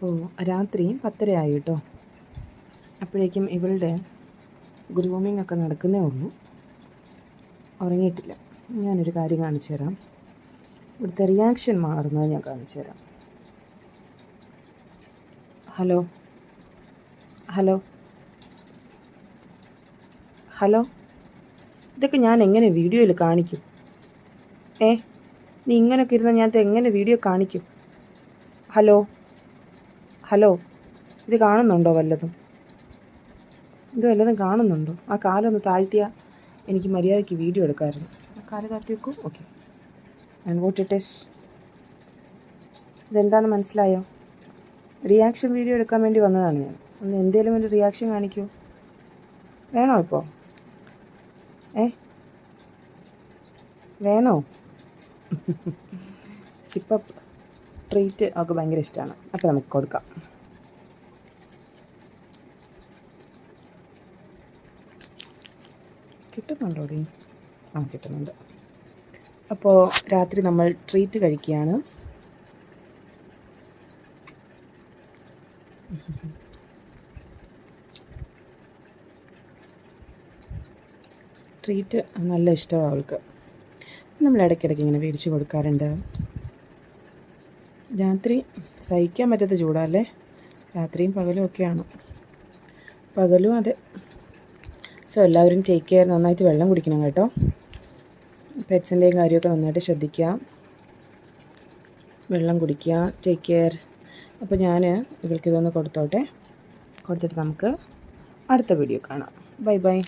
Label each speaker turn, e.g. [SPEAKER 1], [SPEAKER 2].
[SPEAKER 1] അപ്പോൾ രാത്രി 10:30 ആയി കേട്ടോ. അപ്പോഴേക്കും ഇവളുടെ ഗ്രൂമിംഗ് ഒക്കെ നടക്കുന്നേ ഉള്ളൂ, ഉറങ്ങിയിട്ടില്ല. ഞാനൊരു കാര്യം കാണിച്ചു തരാം. ഇവിടുത്തെ റിയാക്ഷൻ മാറുന്നത് ഞാൻ കാണിച്ചു തരാം. ഹലോ ഹലോ ഹലോ, ഇതൊക്കെ ഞാൻ എങ്ങനെ വീഡിയോയിൽ കാണിക്കും? നീ ഇങ്ങനെയൊക്കെ ഇരുന്നാൽ ഞാൻ എങ്ങനെ വീഡിയോ കാണിക്കും? ഹലോ ഹലോ, ഇത് കാണുന്നുണ്ടോ വല്ലതും? ഇത് വല്ലതും കാണുന്നുണ്ടോ? ആ കാലൊന്ന് താഴ്ത്തിയാൽ എനിക്ക് മര്യാദയ്ക്ക് വീഡിയോ എടുക്കാമായിരുന്നു. ആ കാല് താഴ്ത്തി വെക്കൂ. Okay, and what it is, ഇതെന്താണെന്ന് മനസ്സിലായോ? റിയാക്ഷൻ വീഡിയോ എടുക്കാൻ വേണ്ടി വന്നതാണ് ഞാൻ. ഒന്ന് എന്തേലും ഒരു റിയാക്ഷൻ കാണിക്കൂ. വേണോ ഇപ്പോൾ? വേണോ? സിപ്പപ്പ് ട്രീറ്റ് ഒക്കെ ഭയങ്കര ഇഷ്ടമാണ്, അപ്പോൾ നമുക്ക് കൊടുക്കാം. കിട്ടുന്നുണ്ടോ ഡി? കിട്ടുന്നുണ്ട്. അപ്പോൾ രാത്രി നമ്മൾ ട്രീറ്റ് കഴിക്കുകയാണ്. ട്രീറ്റ് നല്ല ഇഷ്ടമാണ് അവൾക്ക്. നമ്മൾ ഇടയ്ക്കിടയ്ക്ക് ഇങ്ങനെ മേടിച്ച് കൊടുക്കാറുണ്ട്. രാത്രി സഹിക്കാൻ പറ്റാത്ത ചൂടല്ലേ, രാത്രിയും പകലും ഒക്കെയാണ്. പകലും അതെ. സോ എല്ലാവരും ടേക്ക് കെയർ. നന്നായിട്ട് വെള്ളം കുടിക്കണം കേട്ടോ. പെറ്റ്സിൻ്റെയും കാര്യമൊക്കെ നന്നായിട്ട് ശ്രദ്ധിക്കുക, വെള്ളം കുടിക്കുക, ടേക്ക് കെയർ. അപ്പോൾ ഞാൻ ഇവൾക്കിതൊന്ന് കൊടുത്തോട്ടെ. കൊടുത്തിട്ട് നമുക്ക് അടുത്ത വീഡിയോ കാണാം. Bye bye.